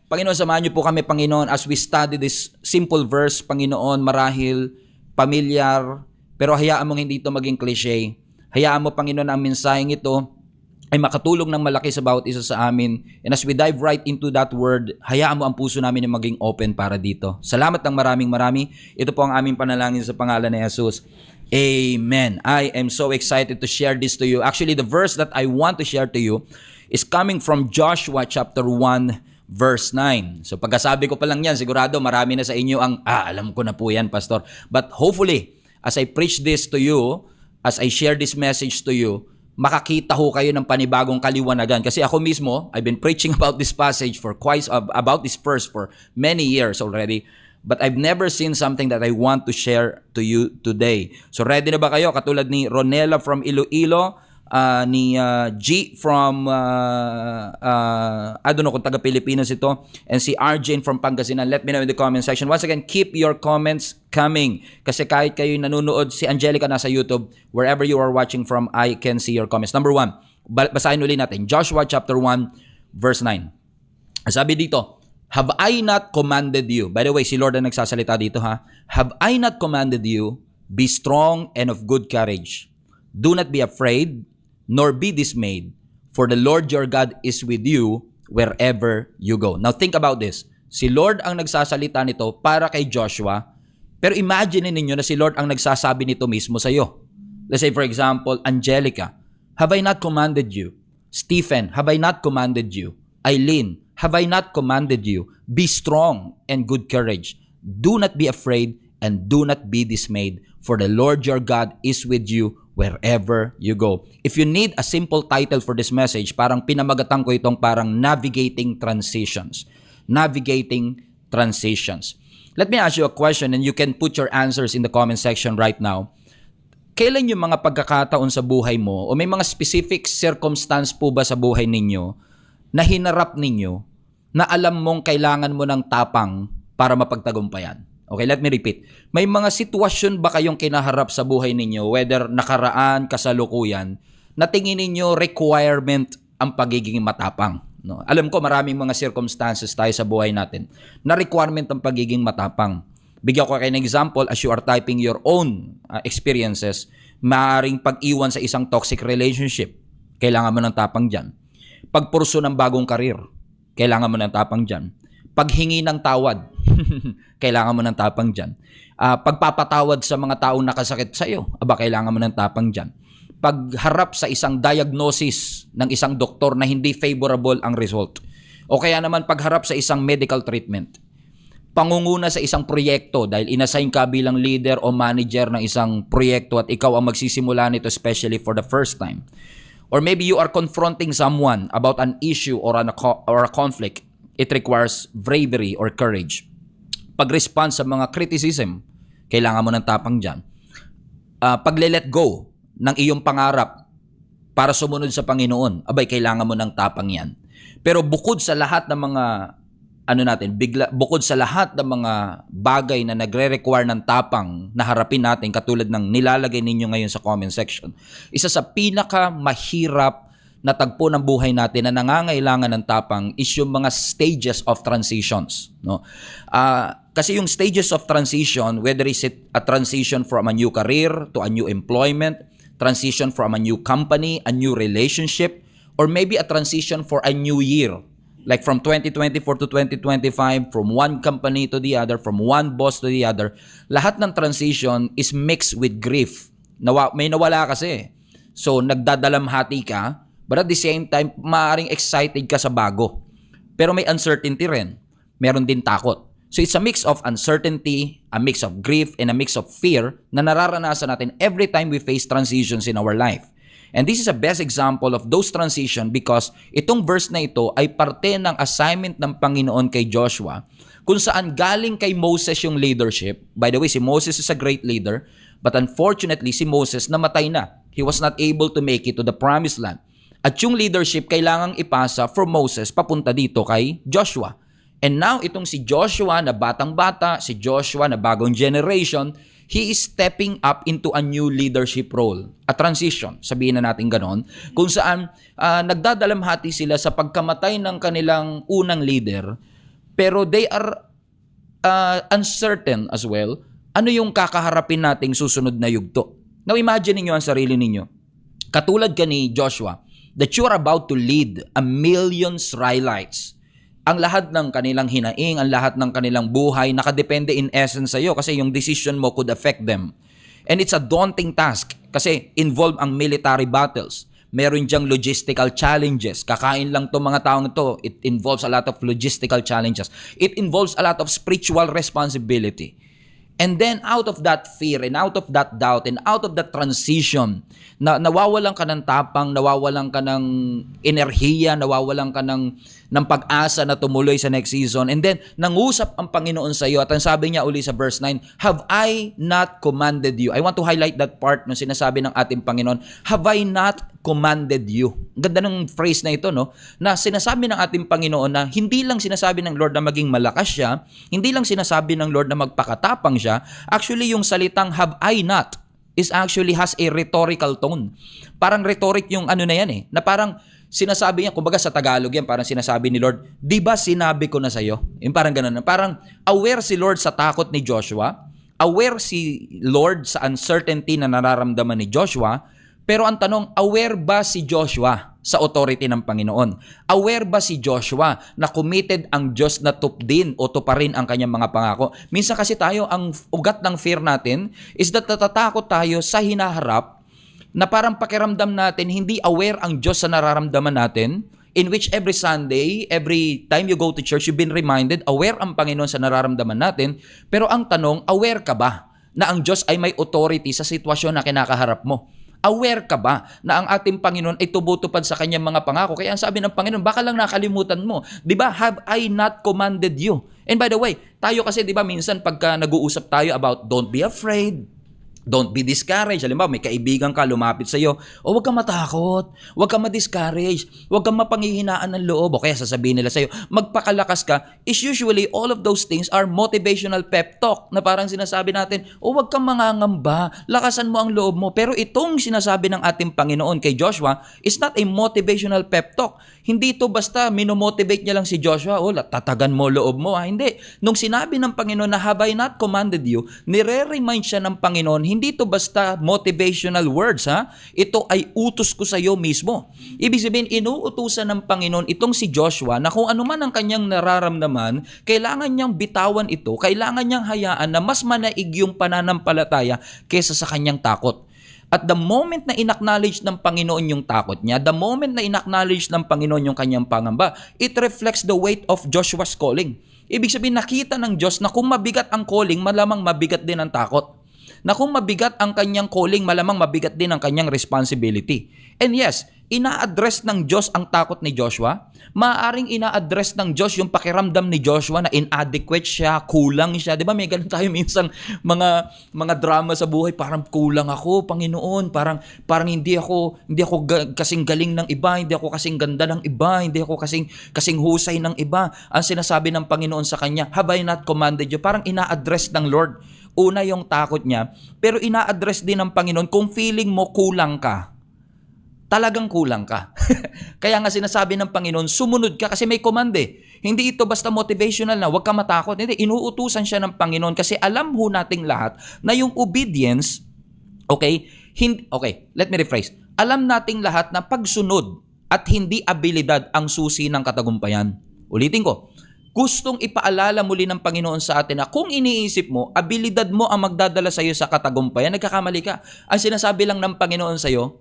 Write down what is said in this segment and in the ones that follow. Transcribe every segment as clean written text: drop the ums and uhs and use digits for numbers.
Panginoon, samahan niyo po kami, Panginoon, as we study this simple verse, Panginoon, marahil, pamilyar, pero hayaan mong hindi ito maging cliche. Hayaan mo, Panginoon, ang mensaheng ito ay makatulong ng malaki sa bawat isa sa amin. And as we dive right into that word, hayaan mo ang puso namin na maging open para dito. Salamat ng marami. Ito po ang aming panalangin sa pangalan ni Jesus. Amen. I am so excited to share this to you. Actually, the verse that I want to share to you is coming from Joshua chapter 1, verse 9. So pagkasabi ko pa lang yan, sigurado marami na sa inyo ang, alam ko na po yan, Pastor. But hopefully, as I preach this to you, as I share this message to you, makakita ho kayo ng panibagong kaliwanagan. Kasi ako mismo, I've been preaching about this passage about this verse for many years already. But I've never seen something that I want to share to you today. So ready na ba kayo? Katulad ni Ronela from Iloilo, ni G from I don't know kung taga Pilipinas ito, and si Arjane from Pangasinan. Let me know in the comment section. Once again, keep your comments coming kasi kahit kayo nanonood, si Angelica nasa YouTube, wherever you are watching from, I can see your comments. Number 1, basahin ulit natin Joshua chapter 1 verse 9. Sabi dito, have I not commanded you? By the way, si Lord ang nagsasalita dito ha. Have I not commanded you? Be strong and of good courage. Do not be afraid, nor be dismayed, for the Lord your God is with you wherever you go. Now think about this. Si Lord ang nagsasalita nito para kay Joshua, pero imagine ninyo na si Lord ang nagsasabi nito mismo sa iyo. Let's say for example, Angelica, have I not commanded you? Stephen, have I not commanded you? Eileen, have I not commanded you? Be strong and good courage. Do not be afraid and do not be dismayed, for the Lord your God is with you wherever you go. If you need a simple title for this message, parang pinamagatan ko itong parang Navigating Transitions. Navigating Transitions. Let me ask you a question and you can put your answers in the comment section right now. Kailan yung mga pagkakataon sa buhay mo o may mga specific circumstance po ba sa buhay ninyo na hinarap ninyo na alam mong kailangan mo ng tapang para mapagtagumpayan? Okay, let me repeat. May mga sitwasyon ba kayong kinaharap sa buhay ninyo, whether nakaraan, kasalukuyan, na tingin ninyo requirement ang pagiging matapang? No? Alam ko maraming mga circumstances tayo sa buhay natin na requirement ang pagiging matapang. Bigyan ko kayo ng example as you are typing your own experiences. Maaaring pag-iwan sa isang toxic relationship, kailangan mo ng tapang dyan. Pagpurso ng bagong karir, kailangan mo ng tapang dyan. Paghingi ng tawad, kailangan mo ng tapang dyan. Pagpapatawad sa mga taong nakasakit sa iyo, kailangan mo ng tapang dyan. Pagharap sa isang diagnosis ng isang doktor na hindi favorable ang result. O kaya naman pagharap sa isang medical treatment. Pangunguna sa isang proyekto dahil inassign ka bilang leader o manager ng isang proyekto at ikaw ang magsisimula nito especially for the first time. Or maybe you are confronting someone about an issue or a conflict. It requires bravery or courage. Pag-respond sa mga criticism, kailangan mo ng tapang dyan. Pag-let go ng iyong pangarap para sumunod sa Panginoon, kailangan mo ng tapang yan. Pero bukod sa lahat ng mga bukod sa lahat ng mga bagay na nagre-require ng tapang na harapin natin katulad ng nilalagay ninyo ngayon sa comment section, isa sa pinaka mahirap na tagpo ng buhay natin na nangangailangan ng tapang is yung mga stages of transitions. No? Kasi yung stages of transition, whether is it a transition from a new career to a new employment, transition from a new company, a new relationship, or maybe a transition for a new year. Like from 2024 to 2025, from one company to the other, from one boss to the other, lahat ng transition is mixed with grief. May nawala kasi. So nagdadalamhati ka, but at the same time, maaaring excited ka sa bago. Pero may uncertainty rin. Meron din takot. So it's a mix of uncertainty, a mix of grief, and a mix of fear na nararanasan natin every time we face transitions in our life. And this is a best example of those transition because itong verse na ito ay parte ng assignment ng Panginoon kay Joshua kung saan galing kay Moses yung leadership. By the way, si Moses is a great leader, but unfortunately, si Moses namatay na. He was not able to make it to the promised land. At yung leadership kailangang ipasa from Moses papunta dito kay Joshua. And now, itong si Joshua na batang-bata, si Joshua na bagong generation, he is stepping up into a new leadership role. A transition, sabihin na natin ganon, kung saan nagdadalamhati sila sa pagkamatay ng kanilang unang leader, pero they are uncertain as well, ano yung kakaharapin nating susunod na yugto. Now imagine niyo ang sarili ninyo. Katulad ka ni Joshua, that you are about to lead a million Israelites. Ang lahat ng kanilang hinaing, ang lahat ng kanilang buhay, nakadepende in essence sa iyo kasi yung decision mo could affect them. And it's a daunting task kasi involved ang military battles. Meron diyang logistical challenges. Kakain lang to mga taong to. It involves a lot of logistical challenges. It involves a lot of spiritual responsibility. And then out of that fear and out of that doubt and out of that transition, nawawalan ka ng tapang, nawawalan ka ng enerhiya, nawawalan ka ng pag-asa na tumuloy sa next season. And then, nangusap ang Panginoon sa iyo. At ang sabi niya uli sa verse 9, have I not commanded you? I want to highlight that part na sinasabi ng ating Panginoon, have I not commanded you? Ganda ng phrase na ito, no? Na sinasabi ng ating Panginoon na hindi lang sinasabi ng Lord na maging malakas siya, hindi lang sinasabi ng Lord na magpakatapang siya. Actually, yung salitang have I not is actually has a rhetorical tone. Parang rhetoric yung ano na yan eh, na parang sinasabi niya, kumbaga sa Tagalog yan, parang sinasabi ni Lord, di ba sinabi ko na sa'yo? Yung parang ganun. Parang aware si Lord sa takot ni Joshua, aware si Lord sa uncertainty na nararamdaman ni Joshua, pero ang tanong, aware ba si Joshua sa authority ng Panginoon? Aware ba si Joshua na committed ang Diyos na tupdin o tuparin ang kanyang mga pangako? Minsan kasi tayo, ang ugat ng fear natin is that natatakot tayo sa hinaharap na parang pakiramdam natin, hindi aware ang Diyos sa nararamdaman natin, in which every Sunday, every time you go to church, you've been reminded, aware ang Panginoon sa nararamdaman natin, pero ang tanong, aware ka ba na ang Diyos ay may authority sa sitwasyon na kinakaharap mo? Aware ka ba na ang ating Panginoon ay tumutupad sa kanyang mga pangako? Kaya ang sabi ng Panginoon, baka lang nakalimutan mo. Di ba, have I not commanded you? And by the way, tayo kasi, di ba, minsan pagka nag-uusap tayo about don't be afraid, don't be discouraged. Halimbawa, may kaibigan ka, lumapit sa iyo, o huwag kang matakot, huwag kang ma-discourage, huwag kang mapanghihinaan ng loob, o kaya sasabihin nila sa iyo, magpakalakas ka, is usually all of those things are motivational pep talk, na parang sinasabi natin, o huwag kang mangangamba, lakasan mo ang loob mo. Pero itong sinasabi ng ating Panginoon kay Joshua is not a motivational pep talk. Hindi ito basta minomotivate niya lang si Joshua, o tatagan mo loob mo. Hindi. Nung sinabi ng Panginoon na have I not commanded you, nire-remind siya ng Panginoon, hindi ito basta motivational words, ha? Ito ay utos ko sa iyo mismo. Ibig sabihin, inuutusan ng Panginoon itong si Joshua na kung ano man ang kanyang nararamdaman, kailangan niyang bitawan ito, kailangan niyang hayaan na mas manaig yung pananampalataya kaysa sa kanyang takot. At the moment na inacknowledge ng Panginoon yung takot niya, the moment na inacknowledge ng Panginoon yung kanyang pangamba, it reflects the weight of Joshua's calling. Ibig sabihin, nakita ng Diyos na kung mabigat ang calling, malamang mabigat din ang takot. Na kung mabigat ang kanyang calling, malamang mabigat din ang kanyang responsibility. And yes, ina-address ng Diyos ang takot ni Joshua. Maaaring ina-address ng Diyos yung pakiramdam ni Joshua na inadequate siya, kulang siya. Di ba may ganun tayo minsan mga drama sa buhay, parang kulang ako, Panginoon, parang hindi ako kasing galing ng iba, hindi ako kasing ganda ng iba, hindi ako kasing husay ng iba. Ang sinasabi ng Panginoon sa kanya, have I not commanded you? Parang ina-address ng Lord. Una yung takot niya, pero ina-address din ng Panginoon kung feeling mo kulang ka. Talagang kulang ka. Kaya nga sinasabi ng Panginoon, sumunod ka kasi may command eh. Hindi ito basta motivational na huwag ka matakot. Hindi, inuutusan siya ng Panginoon kasi alam ho nating lahat na yung obedience, okay, let me rephrase. Alam nating lahat na pagsunod at hindi abilidad ang susi ng katagumpayan. Ulitin ko. Gustong ipaalala muli ng Panginoon sa atin na kung iniisip mo, abilidad mo ang magdadala sa iyo sa katagumpayan, nagkakamali ka. Ang sinasabi lang ng Panginoon sa iyo,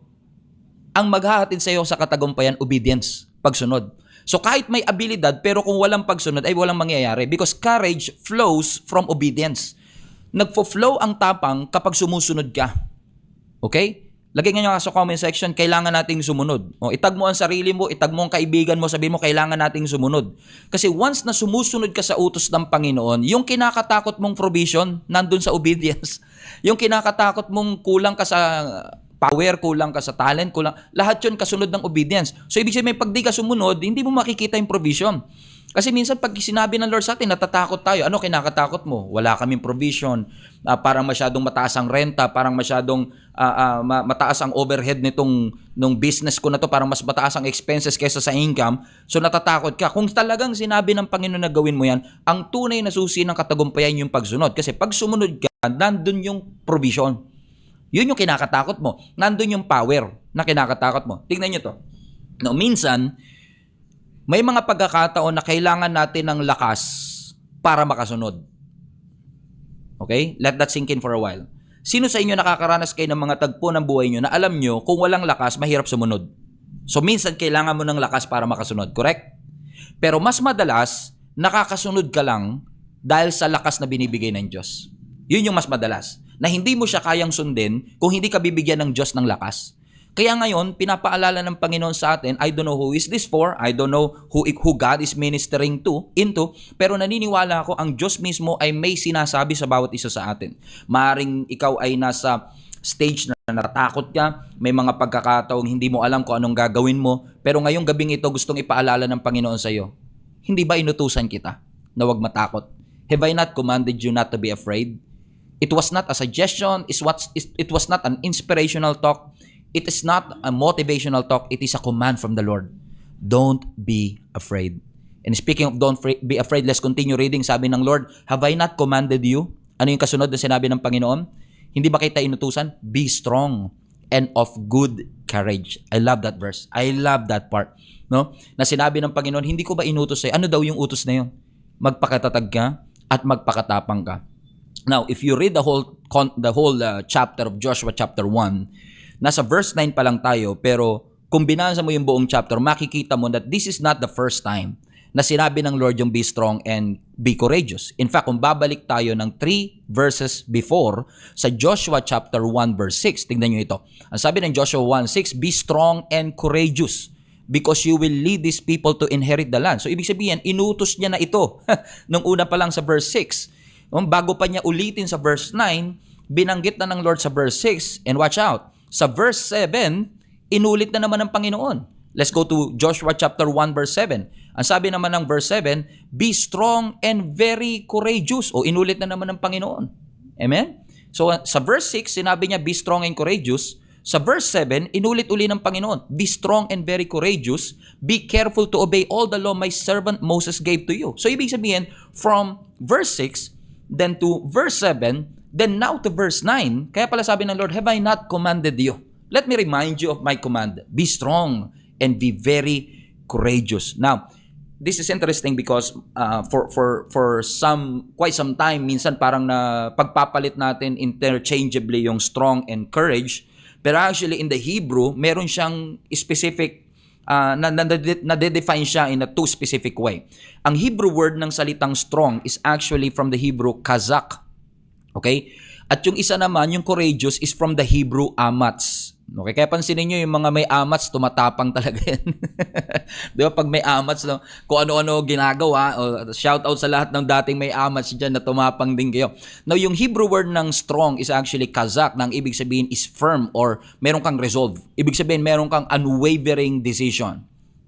ang maghahatid sa iyo sa katagumpayan, obedience, pagsunod. So kahit may abilidad, pero kung walang pagsunod, ay walang mangyayari because courage flows from obedience. Nagfo-flow ang tapang kapag sumusunod ka. Okay? Lagay nga nyo sa comment section, kailangan nating sumunod. O, itag mo ang sarili mo, itag mo ang kaibigan mo, sabihin mo, kailangan nating sumunod. Kasi once na sumusunod ka sa utos ng Panginoon, yung kinakatakot mong provision, nandun sa obedience. Yung kinakatakot mong kulang ka sa power, kulang ka sa talent, kulang, lahat yun kasunod ng obedience. So, ibig sabihin, pag di ka sumunod, hindi mo makikita yung provision. Kasi minsan pag sinabi ng Lord sa atin, natatakot tayo. Ano kinakatakot mo? Wala kaming provision, parang masyadong mataas ang renta, parang masyadong mataas ang overhead nung business ko na to, parang mas mataas ang expenses kaysa sa income. So natatakot ka. Kung talagang sinabi ng Panginoon na gawin mo yan, ang tunay na susi ng katagumpayan yung pagsunod. Kasi pag sumunod ka, nandun yung provision. Yun yung kinakatakot mo. Nandun yung power na kinakatakot mo. Tingnan nyo to. No, minsan, may mga pagkakataon na kailangan natin ng lakas para makasunod. Okay? Let that sink in for a while. Sino sa inyo nakakaranas kayo ng mga tagpo ng buhay nyo na alam nyo kung walang lakas, mahirap sumunod? So minsan kailangan mo ng lakas para makasunod. Correct? Pero mas madalas, nakakasunod ka lang dahil sa lakas na binibigay ng Diyos. Yun yung mas madalas. Na hindi mo siya kayang sundin kung hindi ka bibigyan ng Diyos ng lakas. Kaya ngayon, pinapaalala ng Panginoon sa atin, I don't know who is this for, I don't know who God is ministering into, pero naniniwala ako ang Diyos mismo ay may sinasabi sa bawat isa sa atin. Maaring ikaw ay nasa stage na natakot ka, may mga pagkakataong hindi mo alam kung anong gagawin mo, pero ngayong gabing ito gustong ipaalala ng Panginoon sa iyo. Hindi ba inutusan kita na huwag matakot? Have I not commanded you not to be afraid? It was not a suggestion, it was not an inspirational talk. It is not a motivational talk. It is a command from the Lord. Don't be afraid. And speaking of don't be afraid, let's continue reading. Sabi ng Lord, have I not commanded you? Ano yung kasunod na sinabi ng Panginoon? Hindi ba kita inutusan? Be strong and of good courage. I love that verse. I love that part. No? Na sinabi ng Panginoon, hindi ko ba inutos sa'yo? Ano daw yung utos na yun? Magpakatatag ka at magpakatapang ka. Now, if you read the whole chapter of Joshua chapter 1, nasa verse 9 pa lang tayo, pero kung binasa mo yung buong chapter, makikita mo that this is not the first time na sinabi ng Lord yung be strong and be courageous. In fact, kung babalik tayo ng 3 verses before, sa Joshua chapter 1 verse 6, tingnan nyo ito. Ang sabi ng Joshua 1:6, be strong and courageous because you will lead these people to inherit the land. So, ibig sabihin, inutos niya na ito nung una pa lang sa verse 6. Bago pa niya ulitin sa verse 9, binanggit na ng Lord sa verse 6, and watch out, sa verse 7, inulit na naman ng Panginoon. Let's go to Joshua chapter 1 verse 7. Ang sabi naman ng verse 7, be strong and very courageous. O inulit na naman ng Panginoon. Amen? So sa verse 6, sinabi niya, be strong and courageous. Sa verse 7, inulit-uli ng Panginoon, be strong and very courageous. Be careful to obey all the law my servant Moses gave to you. So ibig sabihin, from verse 6, then to verse 7, then now to verse 9, kaya pala sabi ng Lord, have I not commanded you? Let me remind you of my command. Be strong and be very courageous. Now, this is interesting because for quite some time, minsan parang na pagpapalit natin interchangeably yung strong and courage. Pero actually in the Hebrew, meron siyang specific na-define siya in a two specific way. Ang Hebrew word ng salitang strong is actually from the Hebrew kazak. Okay? At yung isa naman, yung courageous, is from the Hebrew amats. Okay? Kaya pansinin nyo, yung mga may amats, tumatapang talaga yan. Di ba? Pag may amats, no, kung ano-ano ginagawa, shout out sa lahat ng dating may amats dyan na tumapang din kayo. Now, yung Hebrew word ng strong is actually kazak, na ang ibig sabihin is firm or meron kang resolve. Ibig sabihin, meron kang unwavering decision.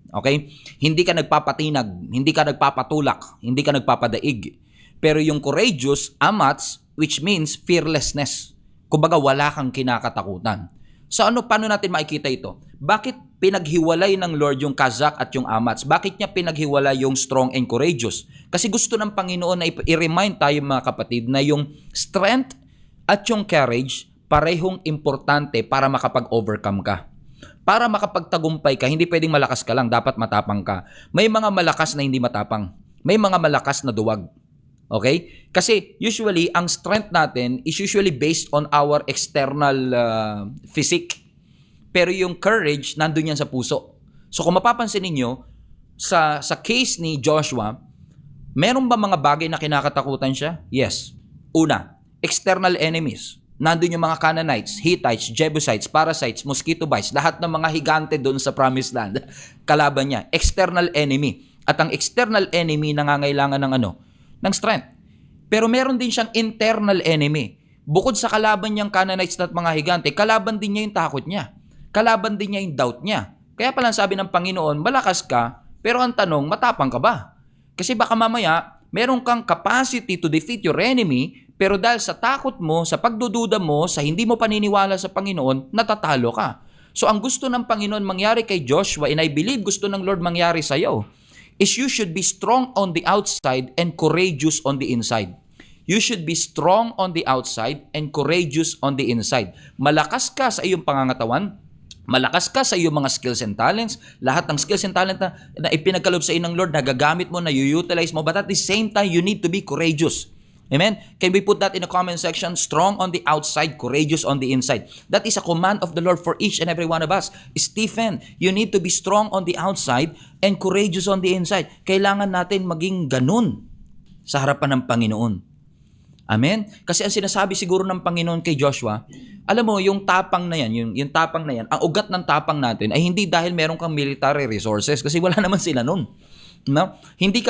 Okay? Hindi ka nagpapatinag, hindi ka nagpapatulak, hindi ka nagpapadaig. Pero yung courageous, amats, which means fearlessness. Kumbaga, wala kang kinakatakutan. So paano natin makikita ito? Bakit pinaghiwalay ng Lord yung kazak at yung amats? Bakit niya pinaghiwalay yung strong and courageous? Kasi gusto ng Panginoon na i-remind tayo mga kapatid na yung strength at yung courage parehong importante para makapag-overcome ka. Para makapagtagumpay ka, hindi pwedeng malakas ka lang, dapat matapang ka. May mga malakas na hindi matapang. May mga malakas na duwag. Okay? Kasi usually, ang strength natin is usually based on our external physique. Pero yung courage, nandun yan sa puso. So kung mapapansin ninyo, sa case ni Joshua, meron ba mga bagay na kinakatakutan siya? Yes. Una, external enemies. Nandun yung mga Canaanites, Hittites, Jebusites, Parasites, mosquito bites, lahat ng mga higante doon sa Promised Land, kalaban niya. External enemy. At ang external enemy nangangailangan ng ng strength. Pero meron din siyang internal enemy. Bukod sa kalaban niyang Canaanites at mga higante, kalaban din niya yung takot niya. Kalaban din niya yung doubt niya. Kaya pala sabi ng Panginoon, malakas ka, pero ang tanong, matapang ka ba? Kasi baka mamaya, meron kang capacity to defeat your enemy, pero dahil sa takot mo, sa pagdududa mo, sa hindi mo paniniwala sa Panginoon, natatalo ka. So ang gusto ng Panginoon mangyari kay Joshua, and I believe gusto ng Lord mangyari sa iyo, is you should be strong on the outside and courageous on the inside. You should be strong on the outside and courageous on the inside. Malakas ka sa iyong pangangatawan, malakas ka sa iyong mga skills and talents, lahat ng skills and talent na ipinagkaloob sa iyo ng Lord, nagagamit mo, na utilize mo, but at the same time, you need to be courageous. Amen? Can we put that in the comment section? Strong on the outside, courageous on the inside. That is a command of the Lord for each and every one of us. Stephen, you need to be strong on the outside and courageous on the inside. Kailangan natin maging ganun sa harapan ng Panginoon. Amen? Kasi ang sinasabi siguro ng Panginoon kay Joshua, alam mo, yung tapang na yan, yung tapang na yan, ang ugat ng tapang natin ay hindi dahil meron kang military resources, kasi wala naman sila nun. No? Hindi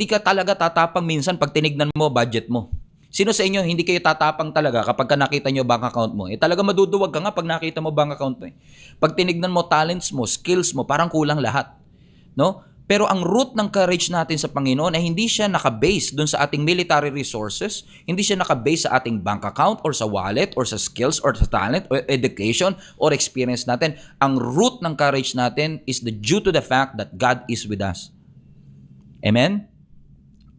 ka talaga tatapang minsan pag tinignan mo budget mo. Sino sa inyo hindi kayo tatapang talaga kapag nakita nyo bank account mo? Talaga maduduwag ka nga pag nakita mo bank account mo. Pag tinignan mo talents mo, skills mo, parang kulang lahat. No? Pero ang root ng courage natin sa Panginoon ay hindi siya naka-base dun sa ating military resources, hindi siya naka-base sa ating bank account or sa wallet or sa skills or sa talent or education or experience natin. Ang root ng courage natin is due to the fact that God is with us. Amen?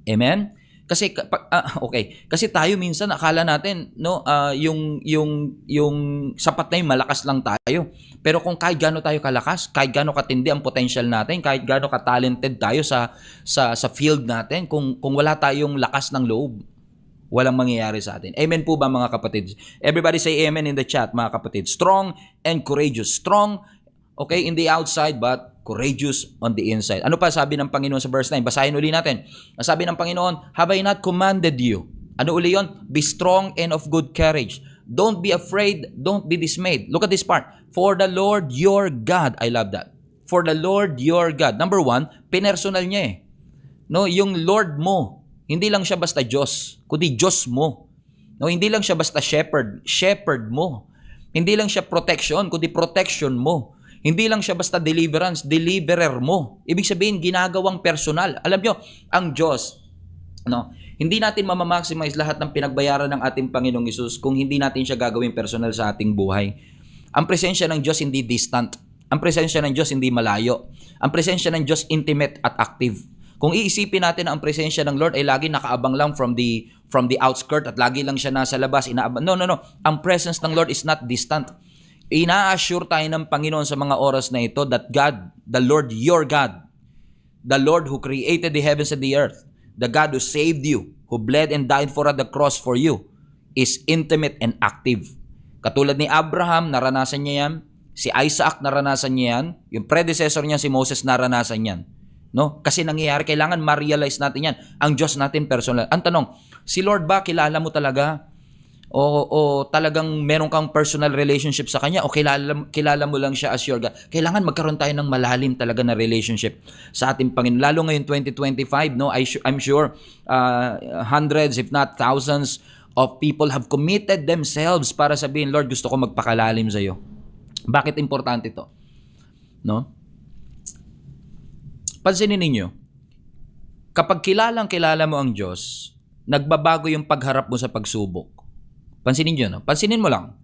Amen? Kasi okay, kasi tayo minsan akala natin yung sapat na yung malakas lang tayo. Pero kung kahit gaano tayo kalakas, kahit gaano katindi ang potential natin, kahit gaano ka-talented tayo sa field natin, kung wala tayong lakas ng loob, walang mangyayari sa atin. Amen po ba mga kapatid? Everybody say amen in the chat mga kapatid. Strong and courageous. Strong, okay, in the outside but courageous on the inside. Ano pa sabi ng Panginoon sa verse 9? Basahin uli natin. Sabi ng Panginoon, have I not commanded you? Ano uli yun? Be strong and of good courage. Don't be afraid, don't be dismayed. Look at this part. For the Lord your God, I love that. For the Lord your God. Number one, pinersonal niya eh. No, yung Lord mo, hindi lang siya basta Diyos, kundi Diyos mo. No, hindi lang siya basta shepherd mo. Hindi lang siya protection, kundi protection mo. Hindi lang siya basta deliverer mo. Ibig sabihin, ginagawang personal. Alam nyo, ang Diyos, no, hindi natin mamamaximize lahat ng pinagbayaran ng ating Panginoong Hesus kung hindi natin siya gagawing personal sa ating buhay. Ang presensya ng Diyos hindi distant. Ang presensya ng Diyos hindi malayo. Ang presensya ng Diyos intimate at active. Kung iisipin natin na ang presensya ng Lord ay lagi nakaabang lang from the outskirt at lagi lang siya nasa labas, inaabang. No. Ang presence ng Lord is not distant. Ina-assure tayo ng Panginoon sa mga oras na ito that God, the Lord your God, the Lord who created the heavens and the earth, the God who saved you, who bled and died for at the cross for you, is intimate and active. Katulad ni Abraham, naranasan niya yan. Si Isaac, naranasan niya yan. Yung predecessor niya, si Moses, naranasan yan. No? Kasi nangyayari, kailangan ma-realize natin yan. Ang Diyos natin personal. Ang tanong, si Lord ba, kilala mo talaga? O talagang meron kang personal relationship sa Kanya? O kilala mo lang siya as your God? Kailangan magkaroon tayo ng malalim talaga na relationship sa ating Panginoon. Lalo ngayon 2025, no? I'm sure hundreds if not thousands of people have committed themselves para sabihin, Lord, gusto ko magpakalalim sa iyo. Bakit importante ito? No? Pansinin ninyo, kapag kilala mo ang Diyos, nagbabago yung pagharap mo sa pagsubok. Pansinin nyo, no? Pansinin mo lang.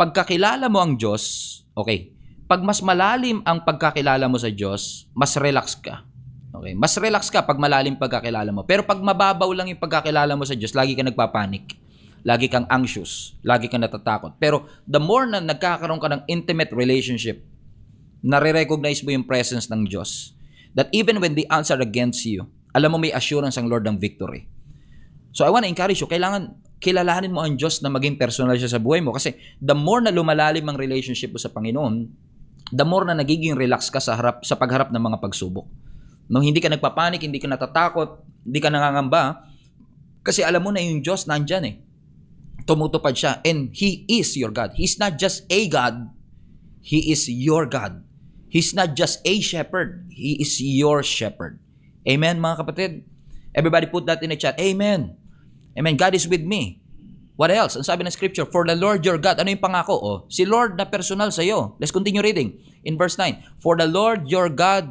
Pagkakilala mo ang Diyos, okay, pag mas malalim ang pagkakilala mo sa Diyos, mas relax ka. Okay? Mas relax ka pag malalim pagkakilala mo. Pero pag mababaw lang yung pagkakilala mo sa Diyos, lagi ka nagpapanik. Lagi kang anxious. Lagi kang natatakot. Pero the more na nagkakaroon ka ng intimate relationship, nare-recognize mo yung presence ng Diyos. That even when the odds are against you, alam mo may assurance ang Lord ng victory. So I want to encourage you, kailangan kilalanin mo ang Diyos na maging personal siya sa buhay mo. Kasi the more na lumalalim ang relationship mo sa Panginoon, the more na nagiging relax ka sa pagharap ng mga pagsubok. No, hindi ka nagpapanik, hindi ka natatakot, hindi ka nangangamba. Kasi alam mo na yung Diyos nandyan eh. Tumutupad siya. And He is your God. He's not just a God. He is your God. He's not just a shepherd. He is your shepherd. Amen, mga kapatid? Everybody put that in the chat. Amen. Amen. God is with me. What else? Ang sabi ng scripture, for the Lord your God. Ano yung pangako? Si Lord na personal sa iyo. Let's continue reading. In verse 9, for the Lord your God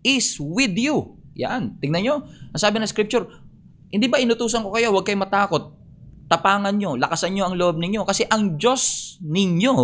is with you. Yan, tingnan nyo. Ang sabi ng scripture, hindi ba inutusan ko kayo, huwag kayong matakot. Tapangan nyo, lakasan nyo ang loob ninyo. Kasi ang Diyos ninyo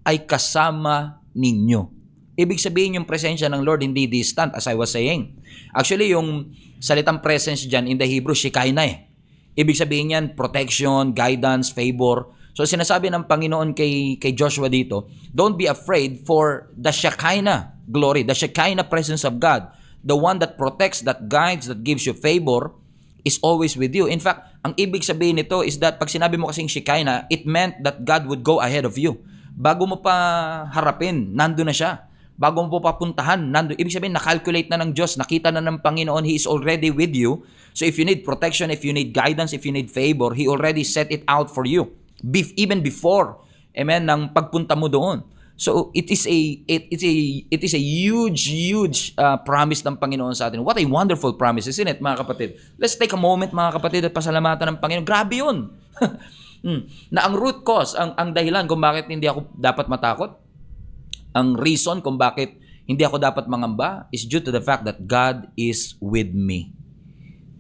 ay kasama ninyo. Ibig sabihin yung presensya ng Lord hindi distant, as I was saying. Actually, yung salitang presence dyan in the Hebrew, Shekinah eh. Ibig sabihin yan, protection, guidance, favor. So sinasabi ng Panginoon kay Joshua dito, don't be afraid for the Shekinah glory, the Shekinah presence of God. The one that protects, that guides, that gives you favor is always with you. In fact, ang ibig sabihin nito is that pag sinabi mo kasing Shekinah, it meant that God would go ahead of you. Bago mo pa harapin, nando na siya. Bago mo pa papuntahan, nando. Ibig sabihin, nakalculate na ng Diyos, nakita na ng Panginoon, He is already with you. So if you need protection, if you need guidance, if you need favor, He already set it out for you. Even before, amen, ng pagpunta mo doon. So it is a huge promise ng Panginoon sa atin. What a wonderful promise, isn't it, mga kapatid? Let's take a moment, mga kapatid, at pasalamatan ng Panginoon. Grabe 'yun. Na ang root cause, ang dahilan kung bakit hindi ako dapat matakot, ang reason kung bakit hindi ako dapat mangamba is due to the fact that God is with me.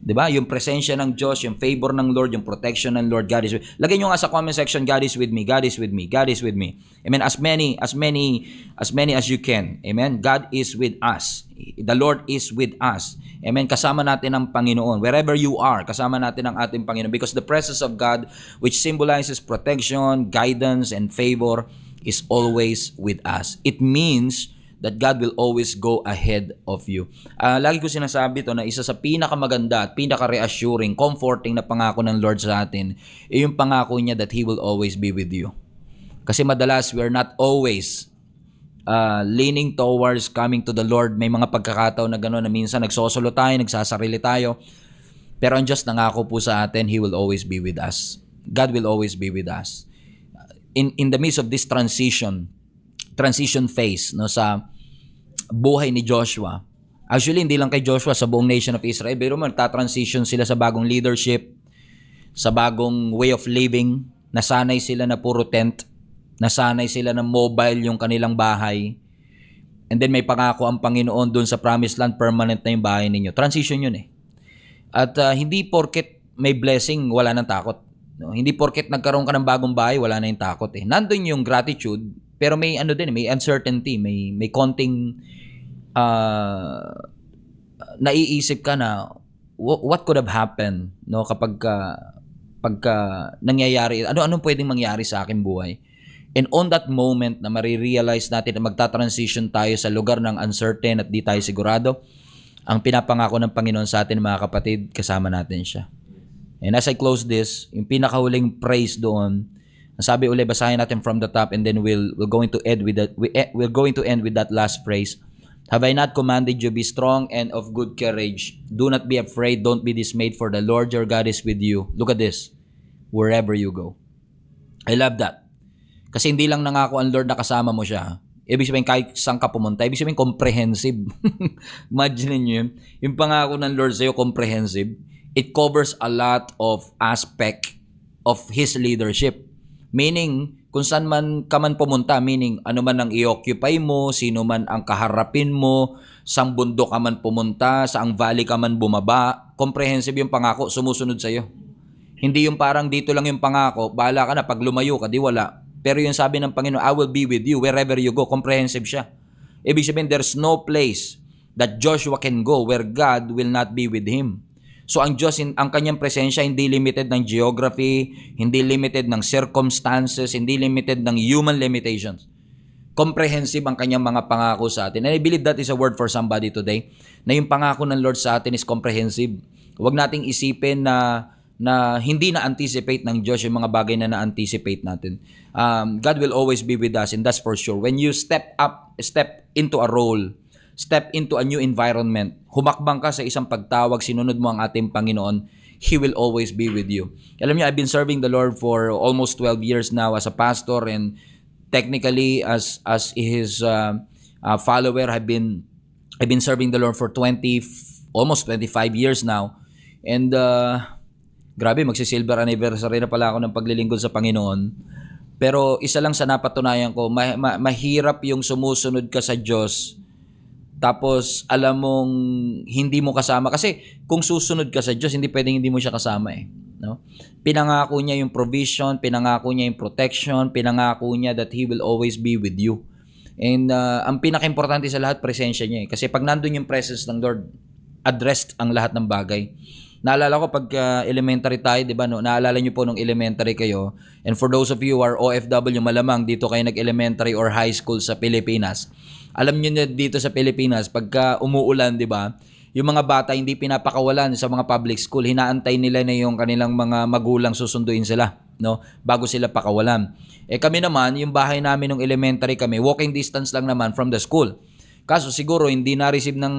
'Di ba? Yung presensya ng Diyos, yung favor ng Lord, yung protection ng Lord, God is with me. Lagay nyo nga sa comment section, God is with me, God is with me, God is with me. Amen. As many as you can. Amen. God is with us. The Lord is with us. Amen. Kasama natin ang Panginoon. Wherever you are, kasama natin ang ating Panginoon. Because the presence of God, which symbolizes protection, guidance, and favor, is always with us. It means that God will always go ahead of you. Lagi ko sinasabi to na isa sa pinakamaganda at pinaka-reassuring, comforting na pangako ng Lord sa atin, ay yung pangako niya that He will always be with you. Kasi madalas, we are not always leaning towards coming to the Lord. May mga pagkakataon na gano'n na minsan nagsosolo tayo, nagsasarili tayo. Pero ang Diyos nangako po sa atin, He will always be with us. God will always be with us. In the midst of this transition phase, no, sa buhay ni Joshua. Actually, hindi lang kay Joshua, sa buong nation of Israel. Pero magta-transition sila sa bagong leadership, sa bagong way of living. Nasanay sila na puro tent. Nasanay sila na mobile yung kanilang bahay. And then may pangako ang Panginoon dun sa promised land, permanent na yung bahay ninyo. Transition yun eh. At hindi porket may blessing, wala nang takot. No? Hindi porket nagkaroon ka ng bagong bahay, wala na yung takot eh. Nandun yung gratitude, pero may ano din, may uncertainty, may konting naiisip ka na what could have happened, no, kapag pagka nangyayari, anong pwedeng mangyari sa aking buhay. And on that moment na marirealize natin na magta-transition tayo sa lugar ng uncertain at di tayo sigurado, ang pinapangako ng Panginoon sa atin, mga kapatid, kasama natin siya. And as I close this, yung pinakahuling praise doon, sabi uli, basahin natin from the top, and then we're going to end with that. We're going to end with that last phrase. Have I not commanded you, be strong and of good courage? Do not be afraid, don't be dismayed, for the Lord your God is with you. Look at this. Wherever you go. I love that. Kasi hindi lang nangako ang Lord na kasama mo siya. Ibig sabihin kahit saan ka pumunta, ibig sabihin comprehensive. Imagine niyo yun. Yung pangako ng Lord sa'yo, comprehensive. It covers a lot of aspect of His leadership. Meaning, kung saan man ka man pumunta, meaning ano man ang i-occupy mo, sino man ang kaharapin mo, saang bundok ka man pumunta, saang valley ka man bumaba, comprehensive yung pangako, sumusunod sa'yo. Hindi yung parang dito lang yung pangako, bahala ka na, pag lumayo ka, di wala. Pero yung sabi ng Panginoon, I will be with you wherever you go, comprehensive siya. Ibig sabihin, there's no place that Joshua can go where God will not be with him. So ang Diyos, ang kanyang presensya hindi limited ng geography, hindi limited ng circumstances, hindi limited ng human limitations. Comprehensive ang kanyang mga pangako sa atin. And I believe that is a word for somebody today, na yung pangako ng Lord sa atin is comprehensive. Huwag nating isipin na hindi na-anticipate ng Diyos yung mga bagay na na-anticipate natin. God will always be with us, and that's for sure. When you step into a role, step into a new environment, humakbang ka sa isang pagtawag, sinunod mo ang ating Panginoon, He will always be with you. Alam niyo, I've been serving the Lord for almost 12 years now as a pastor, and technically as His follower, I've been serving the Lord for almost 25 years now. And grabe, magsi-silver anniversary na pala ako ng paglilingkod sa Panginoon. Pero isa lang sa napatunayan ko, mahirap yung sumusunod ka sa Diyos tapos alam mong hindi mo kasama. Kasi kung susunod ka sa Diyos, hindi pwedeng hindi mo siya kasama eh. No? Pinangako niya yung provision, pinangako niya yung protection, pinangako niya that He will always be with you. And ang pinaka-importante sa lahat, presensya niya eh. Kasi pag nandun yung presence ng Lord, addressed ang lahat ng bagay. Naalala ko pag elementary tayo, di ba? No? Naalala niyo po nung elementary kayo. And for those of you who are OFW, malamang dito kayo nag-elementary or high school sa Pilipinas. Alam niyo na dito sa Pilipinas, pagka umuulan, di ba? Yung mga bata hindi pinapakawalan sa mga public school. Hinaantay nila na yung kanilang mga magulang susunduin sila, no? Bago sila pakawalan. Eh kami naman, yung bahay namin nung elementary kami, walking distance lang naman from the school. Kaso siguro hindi na-receive ng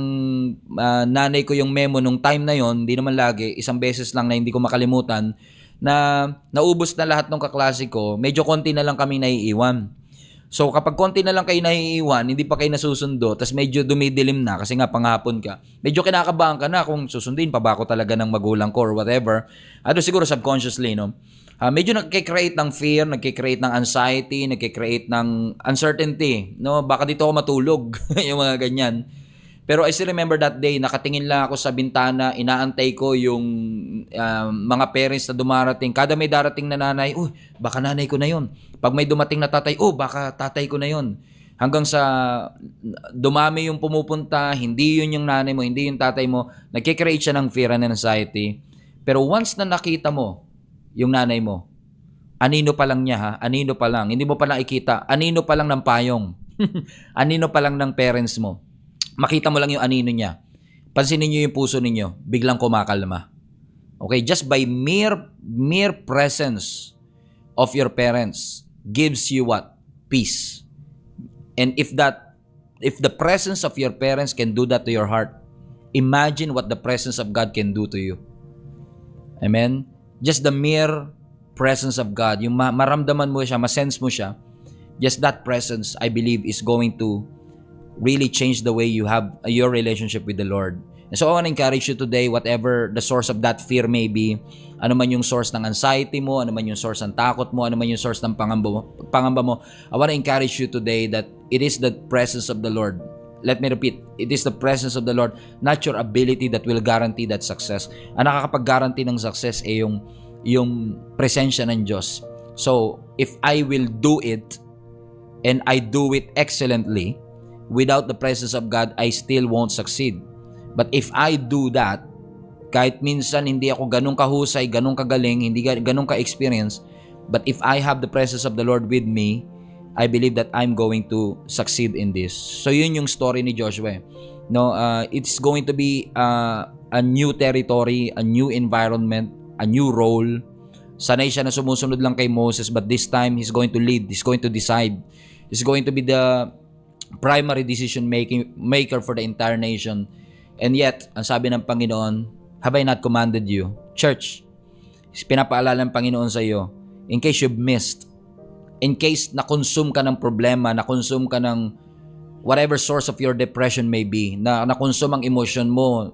nanay ko yung memo nung time na yon, hindi naman lagi, isang beses lang na hindi ko makalimutan, na naubos na lahat ng kaklase ko, medyo konti na lang kami naiiwan. So kapag konti na lang kayo naiiwan, hindi pa kayo nasusundo, tas medyo dumidilim na kasi nga panghapon ka, medyo kinakabahan ka na kung susundin pa ba ako talaga ng magulang ko or whatever. Ano siguro subconsciously, no? Medyo nagkikreate ng fear, nagkikreate ng anxiety, nagkikreate ng uncertainty, no? Baka dito ako matulog, yung mga ganyan. Pero I still remember that day, nakatingin lang ako sa bintana, inaantay ko yung mga parents na dumarating. Kada may darating na nanay, baka nanay ko na yun. Pag may dumating na tatay, baka tatay ko na yun. Hanggang sa dumami yung pumupunta, hindi yun yung nanay mo, hindi yung tatay mo, nagkikreate siya ng fear and anxiety. Pero once na nakita mo yung nanay mo, anino pa lang niya ha, anino pa lang, hindi mo pa lang ikita, anino pa lang ng payong, anino pa lang ng parents mo. Makita mo lang yung anino niya. Pansinin niyo yung puso ninyo, biglang kumakalma. Okay, just by mere presence of your parents gives you what? Peace. And if the presence of your parents can do that to your heart, imagine what the presence of God can do to you. Amen? Just the mere presence of God, yung maramdaman mo siya, masense mo siya, just that presence, I believe, is going to really change the way you have your relationship with the Lord. And so I want to encourage you today, whatever the source of that fear may be, ano man yung source ng anxiety mo, ano man yung source ng takot mo, ano man yung source ng pangamba mo, I want to encourage you today that it is the presence of the Lord. Let me repeat, it is the presence of the Lord, not your ability that will guarantee that success. Ang nakakapag-guarantee ng success ay yung presensya ng Diyos. So, if I will do it, and I do it excellently, without the presence of God, I still won't succeed. But if I do that, kahit minsan hindi ako ganun kahusay, ganun kagaling, hindi ganun ka-experience, but if I have the presence of the Lord with me, I believe that I'm going to succeed in this. So yun yung story ni Joshua. No, it's going to be a new territory, a new environment, a new role. Sanay siya na sumusunod lang kay Moses, but this time he's going to lead, he's going to decide. He's going to be the primary decision maker for the entire nation. And yet, ang sabi ng Panginoon, have I not commanded you? Church, pinapaalala ng Panginoon sa iyo, in case you've missed, in case na-consume ka ng problema, na-consume ka ng whatever source of your depression may be, na-consume ang emotion mo,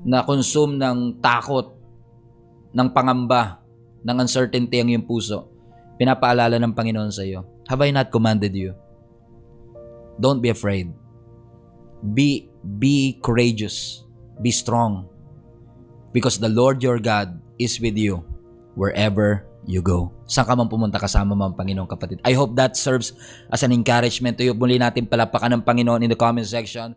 na-consume ng takot, ng pangamba, ng uncertainty ang iyong puso, pinapaalala ng Panginoon sa iyo, have I not commanded you? Don't be afraid. Be courageous. Be strong. Because the Lord your God is with you wherever you go. Saan ka man pumunta, kasama mo ang Panginoon, kapatid. I hope that serves as an encouragement to you. Muli natin palapakan ng Panginoon in the comment section.